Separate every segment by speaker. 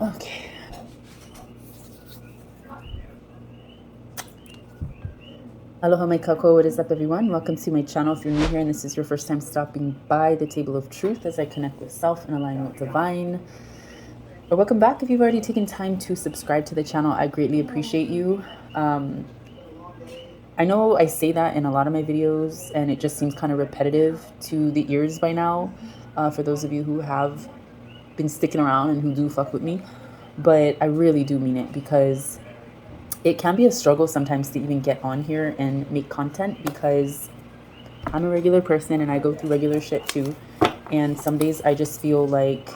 Speaker 1: Okay. Aloha my kako, what is up everyone? Welcome to my channel. If you're new here and this is your first time stopping by the table of truth as I connect with self and align with divine. Or welcome back if you've already taken time to subscribe to the channel. I greatly appreciate you. I know I say that in a lot of my videos and it just seems kind of repetitive to the ears by now, for those of you who have been sticking around and who do fuck with me. But I really do mean it, because it can be a struggle sometimes to even get on here and make content, because I'm a regular person and I go through regular shit too. And some days I just feel like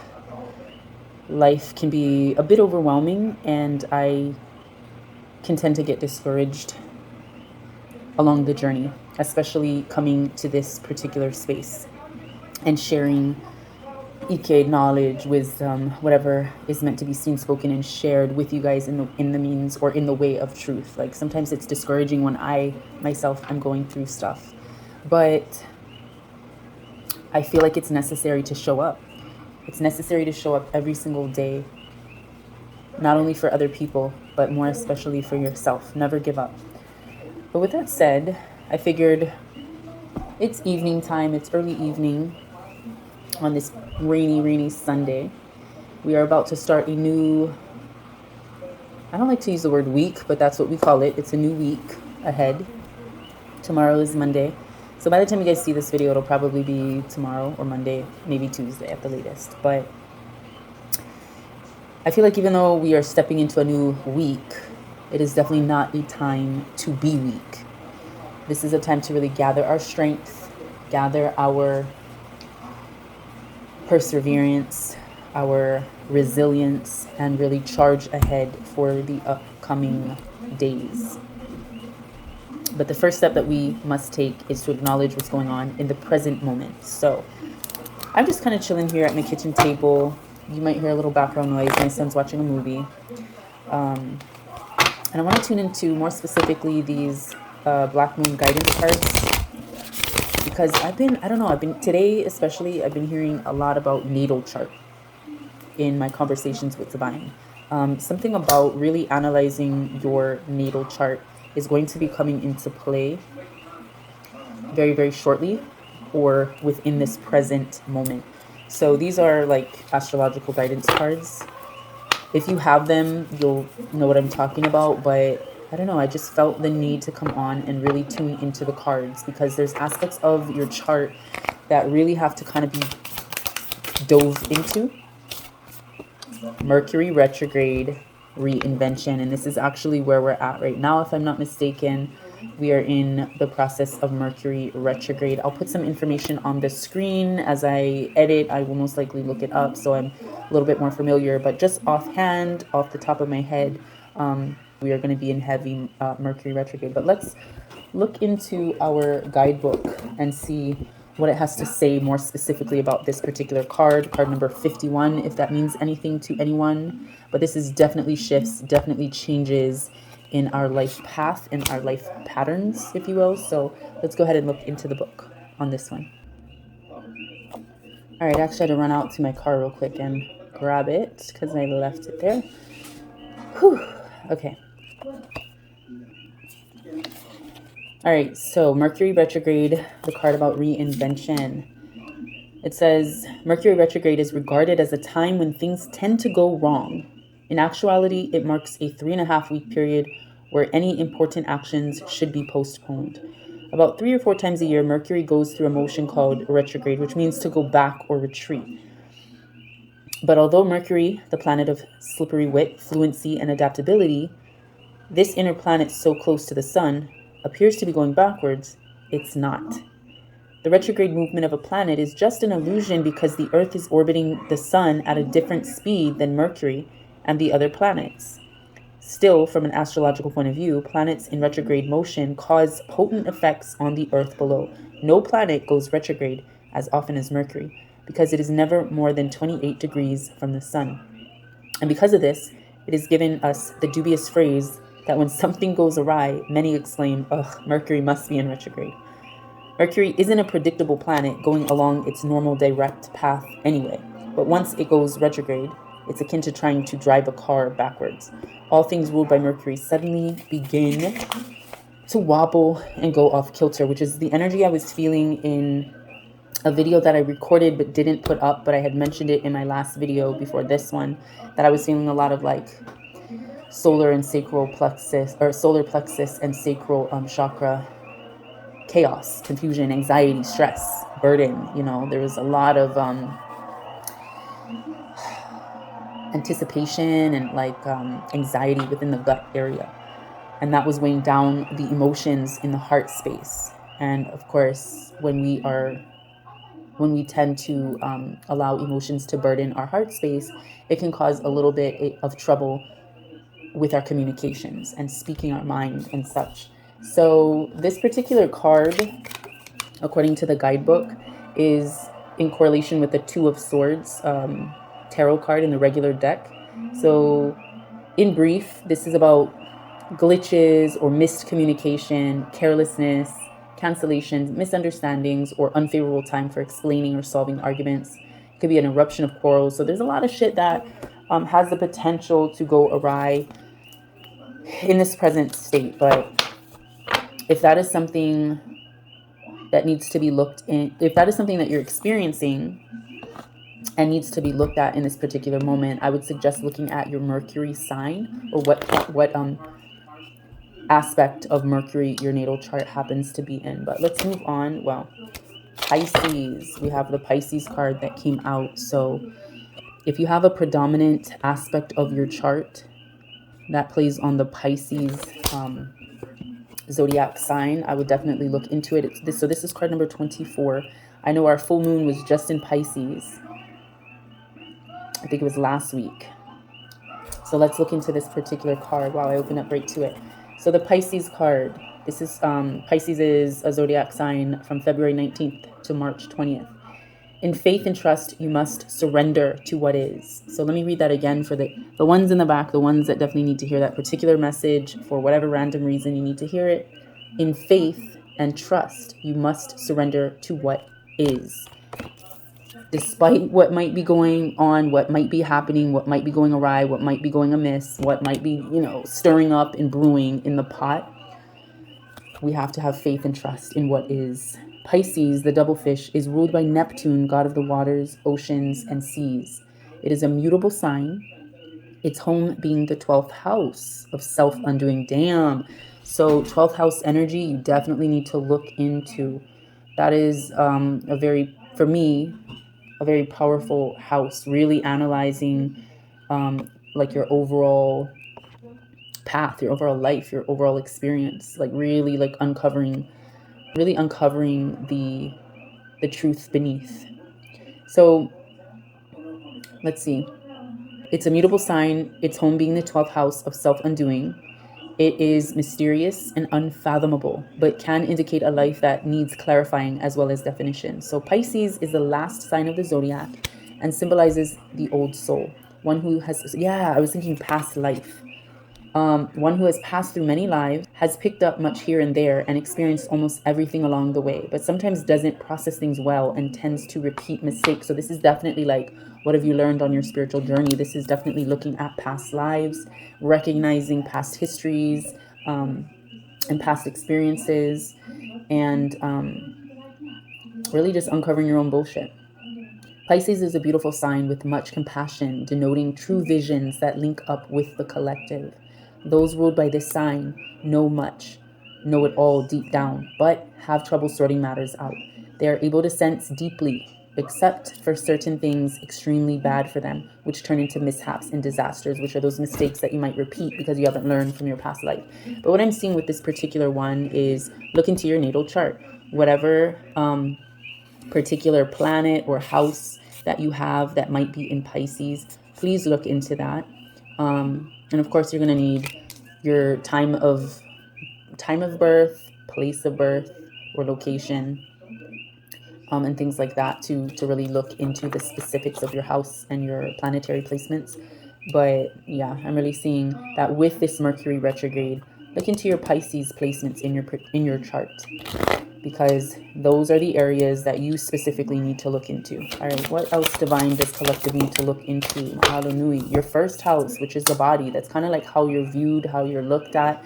Speaker 1: life can be a bit overwhelming and I can tend to get discouraged along the journey, especially coming to this particular space and sharing Ike knowledge, wisdom, whatever is meant to be seen, spoken, and shared with you guys in the means or in the way of truth. Like sometimes it's discouraging when I myself am going through stuff, but I feel like it's necessary to show up. It's necessary to show up every single day, not only for other people, but more especially for yourself. Never give up. But with that said, I figured it's evening time. It's early evening on this rainy Sunday. We are about to start a new, I don't like to use the word week, but that's what we call it. It's a new week ahead. Tomorrow is Monday. So by the time you guys see this video, it'll probably be tomorrow or Monday, maybe Tuesday at the latest. But I feel like even though we are stepping into a new week, it is definitely not a time to be weak. This is a time to really gather our strength, gather our perseverance, our resilience, and really charge ahead for the upcoming days. But the first step that we must take is to acknowledge what's going on in the present moment. So I'm just kind of chilling here at my kitchen table. You might hear a little background noise. My son's watching a movie. And I want to tune into more specifically these Black Moon guidance cards, because today especially, I've been hearing a lot about natal chart in my conversations with divine. Something about really analyzing your natal chart is going to be coming into play very, very shortly, or within this present moment. So these are like astrological guidance cards. If you have them, you'll know what I'm talking about, but I don't know, I just felt the need to come on and really tune into the cards, because there's aspects of your chart that really have to kind of be dove into. Mercury Retrograde, reinvention, and this is actually where we're at right now, if I'm not mistaken. We are in the process of Mercury Retrograde. I'll put some information on the screen as I edit. I will most likely look it up so I'm a little bit more familiar, but just offhand, off the top of my head, we are going to be in heavy Mercury Retrograde. But let's look into our guidebook and see what it has to say more specifically about this particular card number 51, if that means anything to anyone. But this is definitely shifts, definitely changes in our life path and our life patterns, if you will. So let's go ahead and look into the book on this one. All right, actually I had to run out to my car real quick and grab it because I left it there. Whew. Okay. All right, so Mercury Retrograde, the card about reinvention. It says, Mercury Retrograde is regarded as a time when things tend to go wrong. In actuality, it marks a 3.5-week period where any important actions should be postponed. About 3 or 4 times a year, Mercury goes through a motion called retrograde, which means to go back or retreat. But although Mercury, the planet of slippery wit, fluency, and adaptability, this inner planet so close to the sun, appears to be going backwards, it's not. The retrograde movement of a planet is just an illusion because the Earth is orbiting the sun at a different speed than Mercury and the other planets. Still, from an astrological point of view, planets in retrograde motion cause potent effects on the Earth below. No planet goes retrograde as often as Mercury, because it is never more than 28 degrees from the sun. And because of this, it has given us the dubious phrase that when something goes awry, many exclaim, ugh, Mercury must be in retrograde. Mercury isn't a predictable planet going along its normal direct path anyway, but once it goes retrograde, It's akin to trying to drive a car backwards. All things ruled by Mercury suddenly begin to wobble and go off kilter, which is the energy I was feeling in a video that I recorded but didn't put up, but I had mentioned it in my last video before this one, that I was feeling a lot of like solar and sacral plexus, or solar plexus and sacral chakra chaos, confusion, anxiety, stress, burden. You know, there was a lot of anticipation and like anxiety within the gut area. And that was weighing down the emotions in the heart space. And of course, when we tend to allow emotions to burden our heart space, it can cause a little bit of trouble with our communications and speaking our mind and such. So this particular card, according to the guidebook, is in correlation with the Two of Swords tarot card in the regular deck. So in brief, this is about glitches or missed communication, carelessness, cancellations, misunderstandings, or unfavorable time for explaining or solving arguments. It could be an eruption of quarrels. So there's a lot of shit that has the potential to go awry in this present state. But if that is something that needs to be looked in, if that is something that you're experiencing and needs to be looked at in this particular moment, I would suggest looking at your Mercury sign, or what aspect of Mercury your natal chart happens to be in. But let's move on. Well, Pisces, we have the Pisces card that came out. So if you have a predominant aspect of your chart that plays on the Pisces zodiac sign, I would definitely look into it. So this is card number 24. I know our full moon was just in Pisces. I think it was last week. So let's look into this particular card while I open up right to it. So the Pisces card, this is Pisces is a zodiac sign from February 19th to March 20th. In faith and trust, you must surrender to what is. So let me read that again for the ones in the back, the ones that definitely need to hear that particular message for whatever random reason you need to hear it. In faith and trust, you must surrender to what is. Despite what might be going on, what might be happening, what might be going awry, what might be going amiss, what might be, stirring up and brewing in the pot, we have to have faith and trust in what is. Pisces, the double fish, is ruled by Neptune, god of the waters, oceans, and seas. It is a mutable sign, its home being the 12th house of self-undoing. Damn. So 12th house energy, you definitely need to look into. That is for me, a very powerful house, really analyzing like your overall path, your overall life, your overall experience, like really like uncovering the truth beneath. So let's see. It's a mutable sign, its home being the 12th house of self-undoing. It is mysterious and unfathomable, but can indicate a life that needs clarifying as well as definition. So Pisces is the last sign of the zodiac and symbolizes the old soul. One who has, I was thinking past life. One who has passed through many lives, has picked up much here and there, and experienced almost everything along the way, but sometimes doesn't process things well and tends to repeat mistakes. So this is definitely like, what have you learned on your spiritual journey? This is definitely looking at past lives, recognizing past histories and past experiences, and really just uncovering your own bullshit. Pisces is a beautiful sign with much compassion, denoting true visions that link up with the collective. Those ruled by this sign know much, know it all deep down, but have trouble sorting matters out. They are able to sense deeply, except for certain things extremely bad for them, which turn into mishaps and disasters, which are those mistakes that you might repeat because you haven't learned from your past life. But what I'm seeing with this particular one is look into your natal chart. Whatever particular planet or house that you have that might be in Pisces, please look into that. And of course, you're going to need your time of birth, place of birth, or location, and things like that to really look into the specifics of your house and your planetary placements. But yeah, I'm really seeing that with this Mercury retrograde, look into your Pisces placements in your chart, because those are the areas that you specifically need to look into. All right, what else divine does collective need to look into? Mahalo nui. Your first house, which is the body, that's kind of like how you're viewed, how you're looked at.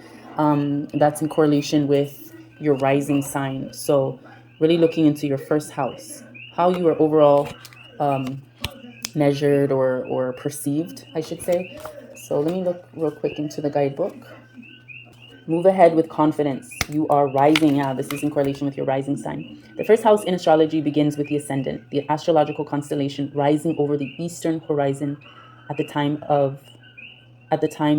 Speaker 1: That's in correlation with your rising sign. So really looking into your first house, how you are overall measured or perceived, I should say. So let me look real quick into the guidebook. Move ahead with confidence. You are rising. Yeah, this is in correlation with your rising sign. The first house in astrology begins with the ascendant, the astrological constellation rising over the eastern horizon at the time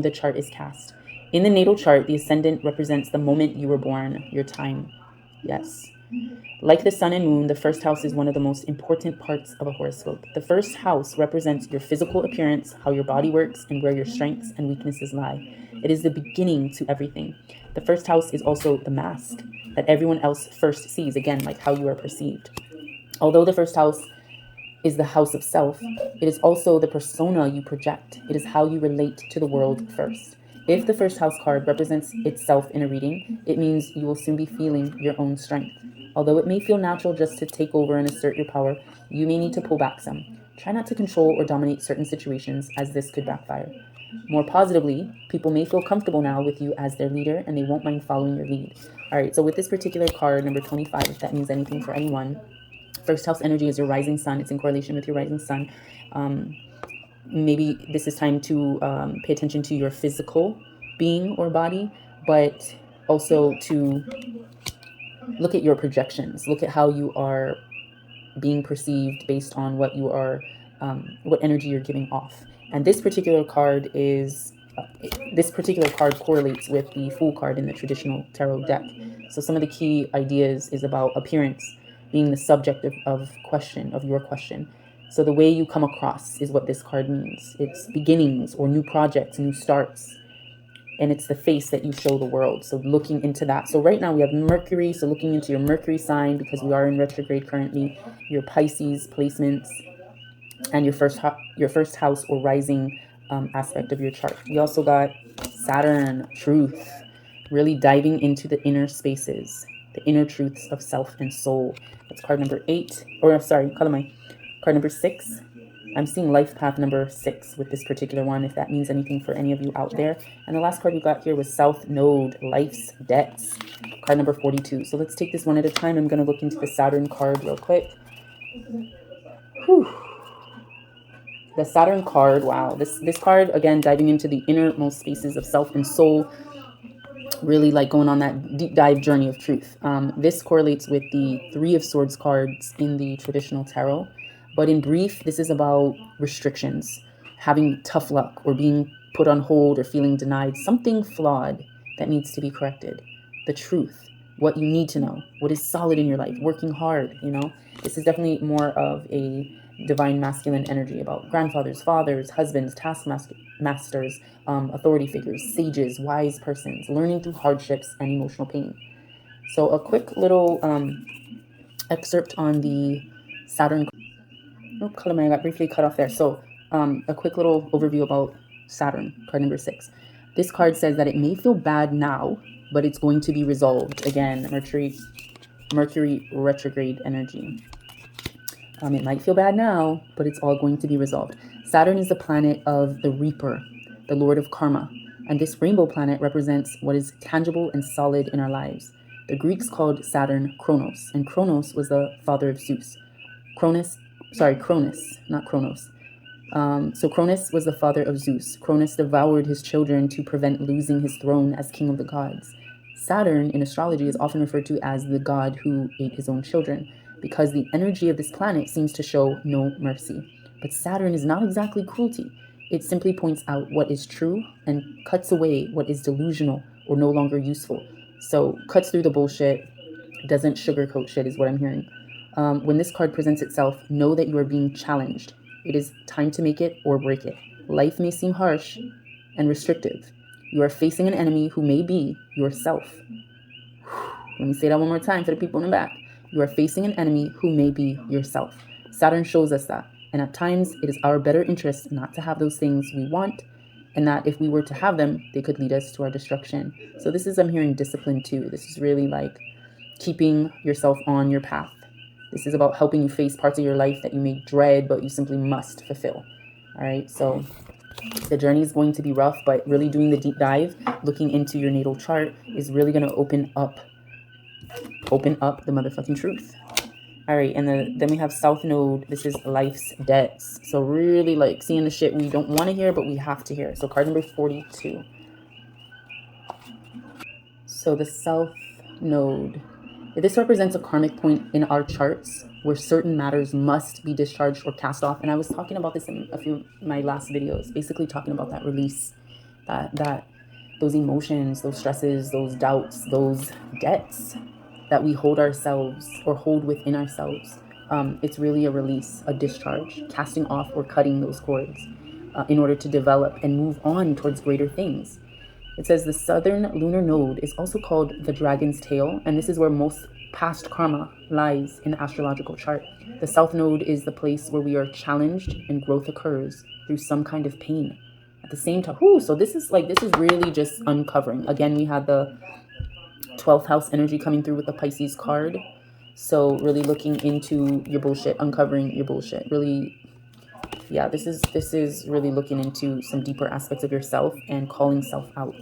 Speaker 1: the chart is cast. In the natal chart, the ascendant represents the moment you were born, your time. Yes. Like the sun and moon, the first house is one of the most important parts of a horoscope. The first house represents your physical appearance, how your body works, and where your strengths and weaknesses lie. It is the beginning to everything. The first house is also the mask that everyone else first sees, again, like how you are perceived. Although the first house is the house of self, it is also the persona you project. It is how you relate to the world first. If the first house card represents itself in a reading, it means you will soon be feeling your own strength. Although it may feel natural just to take over and assert your power, you may need to pull back some. Try not to control or dominate certain situations, as this could backfire. More positively, people may feel comfortable now with you as their leader and they won't mind following your lead. All right, so with this particular card, number 25, if that means anything for anyone, first house energy is your rising sun. It's in correlation with your rising sun. Maybe this is time to pay attention to your physical being or body, but also to look at your projections. Look at how you are being perceived based on what you are, what energy you're giving off. And this particular card correlates with the Fool card in the traditional tarot deck. So some of the key ideas is about appearance being the subject of your question. So the way you come across is what this card means. It's beginnings or new projects, new starts. And it's the face that you show the world. So looking into that. So right now we have Mercury. So looking into your Mercury sign, because we are in retrograde currently, your Pisces placements, and your first house or rising aspect of your chart. We also got Saturn, truth, really diving into the inner spaces, the inner truths of self and soul. That's card number 8, or sorry, card number 6. I'm seeing life path number 6 with this particular one, if that means anything for any of you out there. And the last card we got here was South Node, life's debts, card number 42. So let's take this one at a time. I'm going to look into the Saturn card real quick. Whew. The Saturn card, wow. This card, again, diving into the innermost spaces of self and soul, really like going on that deep dive journey of truth. This correlates with the Three of Swords cards in the traditional tarot. But in brief, this is about restrictions, having tough luck or being put on hold or feeling denied, something flawed that needs to be corrected. The truth, what you need to know, what is solid in your life, working hard, This is definitely more of a divine masculine energy about grandfathers, fathers, husbands, taskmasters, authority figures, sages, wise persons, learning through hardships and emotional pain. So a quick little excerpt on the Saturn. Oh, Kalamai, I got briefly cut off there. So a quick little overview about Saturn, card number 6. This card says that it may feel bad now, but it's going to be resolved. Again, Mercury retrograde energy. It might feel bad now, but it's all going to be resolved. Saturn is the planet of the Reaper, the Lord of Karma. And this rainbow planet represents what is tangible and solid in our lives. The Greeks called Saturn Kronos, and Kronos was the father of Zeus. Cronus, not Kronos. So Cronus was the father of Zeus. Cronus devoured his children to prevent losing his throne as king of the gods. Saturn in astrology is often referred to as the god who ate his own children, because the energy of this planet seems to show no mercy. But Saturn is not exactly cruelty. It simply points out what is true and cuts away what is delusional or no longer useful. So cuts through the bullshit, doesn't sugarcoat shit is what I'm hearing. When this card presents itself, know that you are being challenged. It is time to make it or break it. Life may seem harsh and restrictive. You are facing an enemy who may be yourself. Let me say that one more time for the people in the back. You are facing an enemy who may be yourself. Saturn shows us that. And at times, it is our better interest not to have those things we want, and that if we were to have them, they could lead us to our destruction. So this is, I'm hearing discipline too. This is really like keeping yourself on your path. This is about helping you face parts of your life that you may dread, but you simply must fulfill. All right. So the journey is going to be rough, but really doing the deep dive, looking into your natal chart, is really going to open up the motherfucking truth. All right, and then we have South Node. This is life's debts. So really like seeing the shit we don't want to hear, but we have to hear. So card number 42. So the South Node. This represents a karmic point in our charts where certain matters must be discharged or cast off. And I was talking about this in a few of my last videos, basically talking about that release, that those emotions, those stresses, those doubts, those debts that we hold ourselves or hold within ourselves. It's really a release, a discharge, casting off or cutting those cords in order to develop and move on towards greater things. It says the southern lunar node is also called the dragon's tail, and this is where most past karma lies in the astrological chart. The south node is the place where we are challenged and growth occurs through some kind of pain. At the same time, so this is really just uncovering. Again, we had the 12th house energy coming through with the Pisces card. So really looking into your bullshit, uncovering your bullshit. Really, yeah, this is really looking into some deeper aspects of yourself and calling self out.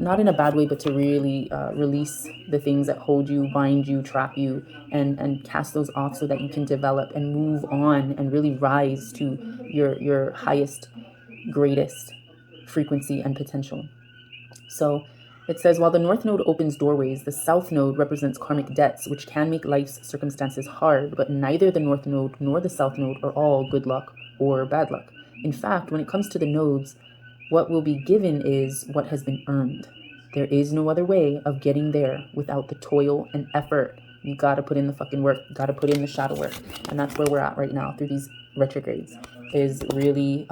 Speaker 1: Not in a bad way, but to really release the things that hold you, bind you, trap you, and cast those off so that you can develop and move on and really rise to your highest, greatest frequency and potential. So it says, while the north node opens doorways, the south node represents karmic debts, which can make life's circumstances hard, but neither the north node nor the south node are all good luck or bad luck. In fact, when it comes to the nodes, what will be given is what has been earned. There is no other way of getting there without the toil and effort. You got to put in the fucking work. You got to put in the shadow work. And that's where we're at right now through these retrogrades, is really,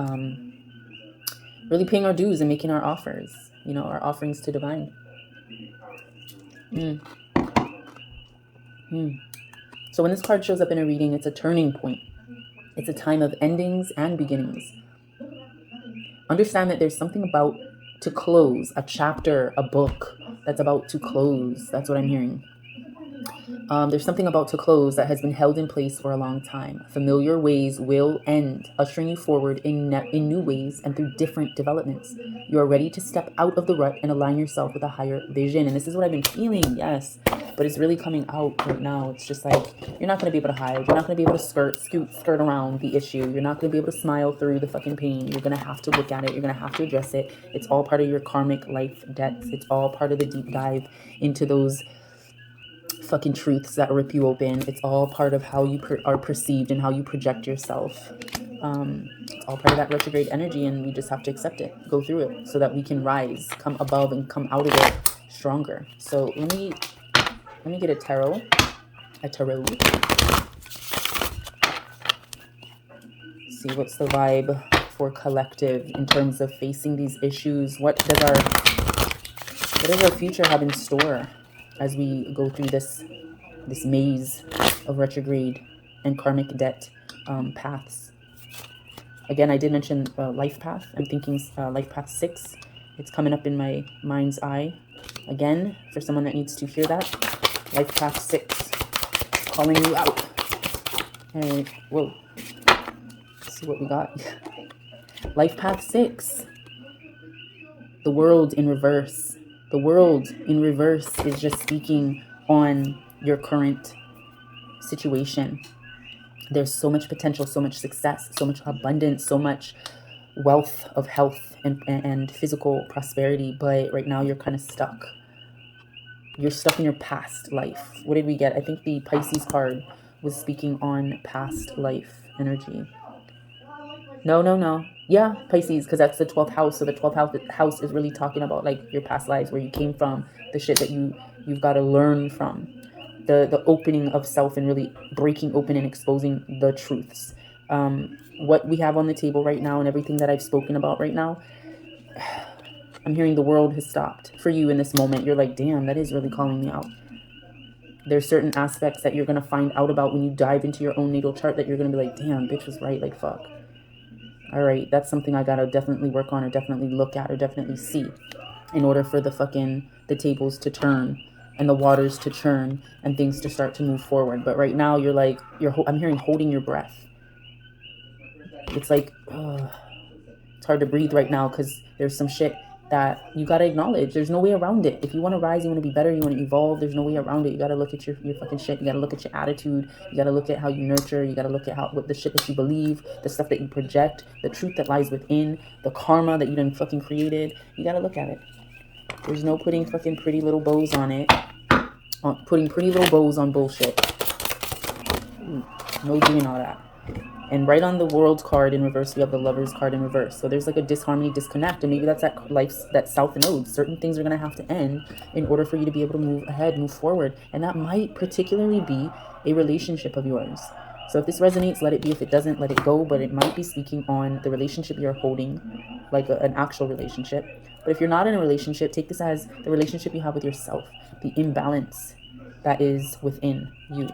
Speaker 1: really paying our dues and making our offers, our offerings to divine. So when this card shows up in a reading, it's a turning point. It's a time of endings and beginnings. Understand that there's something about to close, a chapter, a book that's about to close. That's what I'm hearing. There's something about to close that has been held in place for a long time. Familiar ways will end, ushering you forward in new ways and through different developments. You are ready to step out of the rut and align yourself with a higher vision. And this is what I've been feeling, yes. But it's really coming out right now. It's just like, you're not going to be able to hide. You're not going to be able to skirt around the issue. You're not going to be able to smile through the fucking pain. You're going to have to look at it. You're going to have to address it. It's all part of your karmic life debts. It's all part of the deep dive into those fucking truths that rip you open. It's all part of how you are perceived and how you project yourself. It's all part of that retrograde energy, and we just have to accept it, go through it, so that we can rise, come above, and come out of it stronger. So let me get a tarot. See what's the vibe for collective in terms of facing these issues. What does our future have in store as we go through this maze of retrograde and karmic debt paths? Again, I did mention life path. I'm thinking life path 6. It's coming up in my mind's eye. Again, for someone that needs to hear that, life path 6, calling you out. All right, whoa. Let's see what we got. Life path 6. The world in reverse. The world in reverse is just speaking on your current situation. There's so much potential, so much success, so much abundance, so much wealth of health and physical prosperity. But right now you're kind of stuck. You're stuck in your past life. What did we get? I think the Pisces card was speaking on past life energy. No. Yeah, Pisces, because that's the 12th house. So the 12th house is really talking about like your past lives, where you came from, the shit that you've got to learn from, the opening of self and really breaking open and exposing the truths. What we have on the table right now and everything that I've spoken about right now, I'm hearing the world has stopped for you in this moment. You're like, damn, that is really calling me out. There's certain aspects that you're going to find out about when you dive into your own natal chart that you're going to be like, damn, bitch was right, like fuck. All right, that's something I got to definitely work on, or definitely look at, or definitely see in order for the tables to turn and the waters to churn and things to start to move forward. But right now you're like, I'm hearing holding your breath. It's like, it's hard to breathe right now because there's some shit that you got to acknowledge. There's no way around it. If you want to rise, you want to be better, you want to evolve, there's no way around it. You got to look at your fucking shit. You got to look at your attitude. You got to look at how you nurture. You got to look at what the shit that you believe, the stuff that you project, the truth that lies within, the karma that you done fucking created. You got to look at it. There's no putting fucking pretty little bows on it. Putting pretty little bows on bullshit. No doing all that. And right on the world card in reverse, we have the lovers card in reverse. So there's like a disharmony, disconnect. And maybe that's that south node. Certain things are going to have to end in order for you to be able to move ahead, move forward. And that might particularly be a relationship of yours. So if this resonates, let it be. If it doesn't, let it go. But it might be speaking on the relationship you're holding, like an actual relationship. But if you're not in a relationship, take this as the relationship you have with yourself, the imbalance that is within you.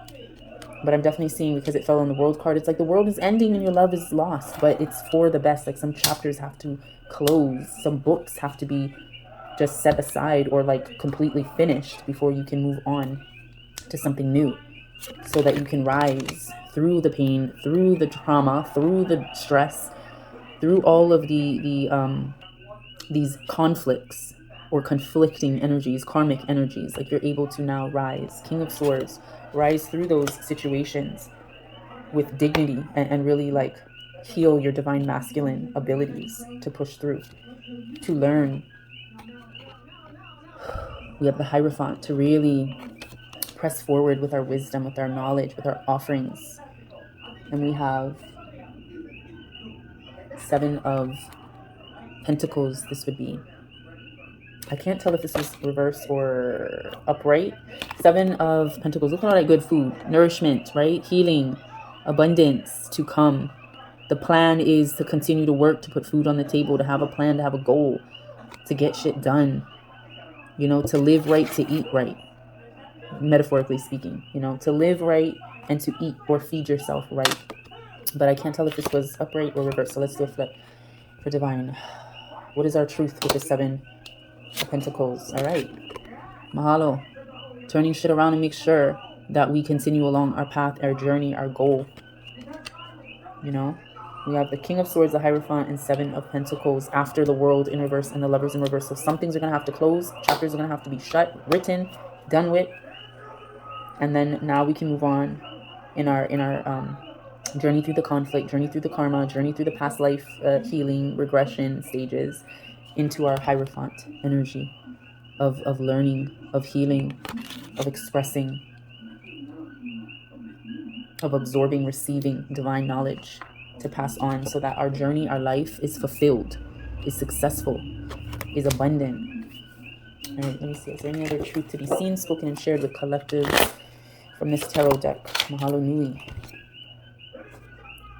Speaker 1: But I'm definitely seeing, because it fell on the world card, it's like the world is ending and your love is lost, but it's for the best. Like some chapters have to close, some books have to be just set aside or like completely finished before you can move on to something new, so that you can rise through the pain, through the trauma, through the stress, through all of these conflicts or conflicting energies, karmic energies. Like you're able to now rise, King of Swords, rise through those situations with dignity and really like heal your divine masculine abilities to push through, to learn. We have the Hierophant to really press forward with our wisdom, with our knowledge, with our offerings. And we have 7 of Pentacles. This would be, I can't tell if this is reverse or upright. 7 of Pentacles. Look at all that good food, nourishment, right? Healing, abundance to come. The plan is to continue to work, to put food on the table, to have a plan, to have a goal, to get shit done. You know, to live right, to eat right. Metaphorically speaking, you know, to live right and to eat or feed yourself right. But I can't tell if this was upright or reverse. So let's do a flip for divine. What is our truth with the 7 of Pentacles? All right. Mahalo. Turning shit around and make sure that we continue along our path, our journey, our goal. You know, we have the King of Swords, the Hierophant, and 7 of Pentacles after the world in reverse and the lovers in reverse. So some things are going to have to close. Chapters are going to have to be shut, written, done with. And then now we can move on in our journey through the conflict, journey through the karma, journey through the past life healing, regression stages into our Hierophant energy of learning, of healing, of expressing, of absorbing, receiving divine knowledge to pass on, so that our journey, our life is fulfilled, is successful, is abundant. All right, let me see. Is there any other truth to be seen, spoken, and shared with collective from this tarot deck? Mahalo Nui.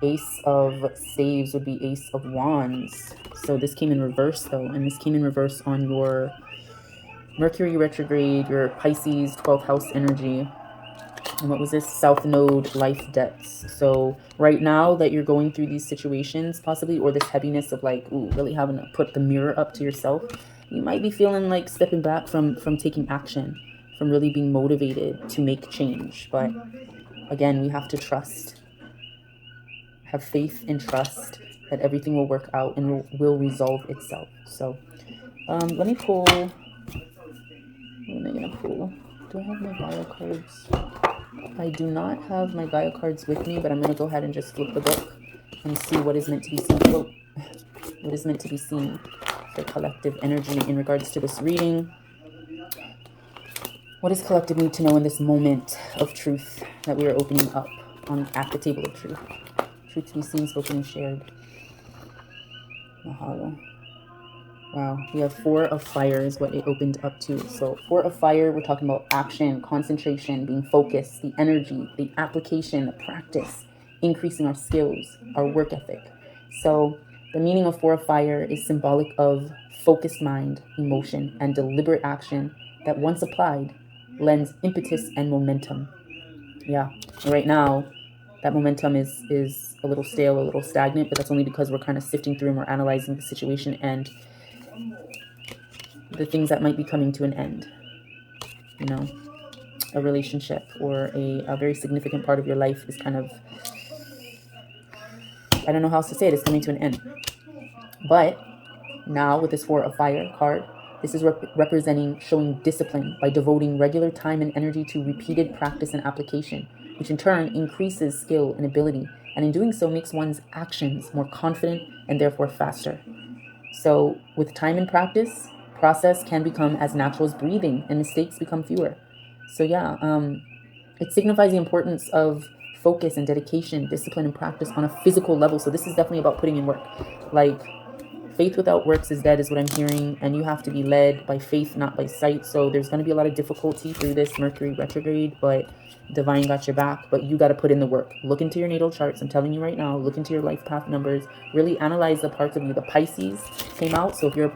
Speaker 1: Ace of Staves would be Ace of Wands. So this came in reverse though, and this came in reverse on your Mercury retrograde, your Pisces 12th house energy. And what was this? South node, life debts. So right now that you're going through these situations possibly, or this heaviness of like, ooh, really having to put the mirror up to yourself, you might be feeling like stepping back from taking action, from really being motivated to make change. But again, we have to trust, have faith and trust that everything will work out and will resolve itself. So let me pull, what am I gonna pull? Do I have my Gaia cards? I do not have my Gaia cards with me, but I'm going to go ahead and just flip the book and see what is meant to be seen. What is meant to be seen for collective energy in regards to this reading. What does collective need to know in this moment of truth that we are opening up at the table of truth? Truth to be seen, spoken, and shared. Mahalo. Wow, we have 4 of Fire is what it opened up to. So 4 of Fire, we're talking about action, concentration, being focused, the energy, the application, the practice, increasing our skills, our work ethic. So the meaning of 4 of Fire is symbolic of focused mind, emotion, and deliberate action that once applied lends impetus and momentum. Yeah, right now that momentum is a little stale, a little stagnant, but that's only because we're kind of sifting through and we're analyzing the situation and the things that might be coming to an end. you know, a relationship or a very significant part of your life is kind of, I don't know how else to say it, it's coming to an end. But now with this Four of Fire card, this is representing showing discipline by devoting regular time and energy to repeated practice and application, which in turn increases skill and ability, and in doing so makes one's actions more confident and therefore faster. So with time and practice, process can become as natural as breathing and mistakes become fewer. So yeah, it signifies the importance of focus and dedication, discipline and practice on a physical level. So this is definitely about putting in work. Like, faith without works is dead is what I'm hearing, and you have to be led by faith, not by sight. So there's going to be a lot of difficulty through this Mercury retrograde, but divine got your back. But you got to put in the work. Look into your natal charts. I'm telling you right now, look into your life path numbers. Really analyze the parts of you. The Pisces came out. So if you're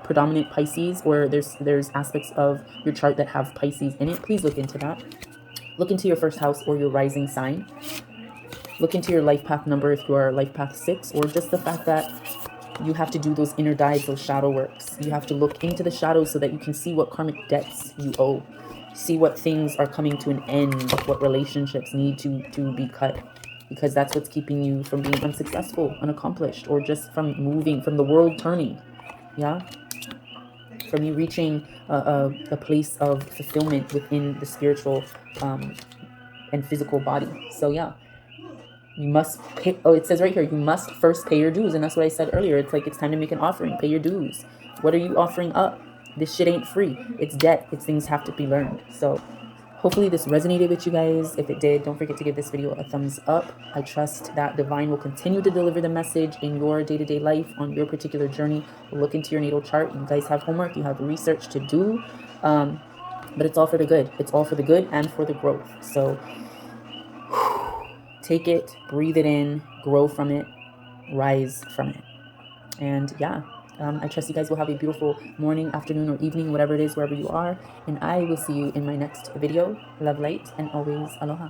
Speaker 1: predominant Pisces, or there's aspects of your chart that have Pisces in it, please look into that. Look into your first house or your rising sign. Look into your life path number if you are life path 6, or just the fact that you have to do those inner dives, those shadow works. You have to look into the shadows so that you can see what karmic debts you owe. See what things are coming to an end, what relationships need to be cut. Because that's what's keeping you from being unsuccessful, unaccomplished, or just from moving, from the world turning. Yeah? From you reaching a place of fulfillment within the spiritual and physical body. So yeah, you must pay. Oh, it says right here, you must first pay your dues. And that's what I said earlier. It's like, it's time to make an offering. Pay your dues. What are you offering up? This shit ain't free. It's debt. It's things have to be learned. So hopefully this resonated with you guys. If it did, don't forget to give this video a thumbs up. I trust that divine will continue to deliver the message in your day-to-day life on your particular journey. Look into your natal chart. You guys have homework. You have research to do. But it's all for the good. It's all for the good and for the growth. So take it, breathe it in, grow from it, rise from it. And yeah, I trust you guys will have a beautiful morning, afternoon, or evening, whatever it is, wherever you are. And I will see you in my next video. Love, light, and always aloha.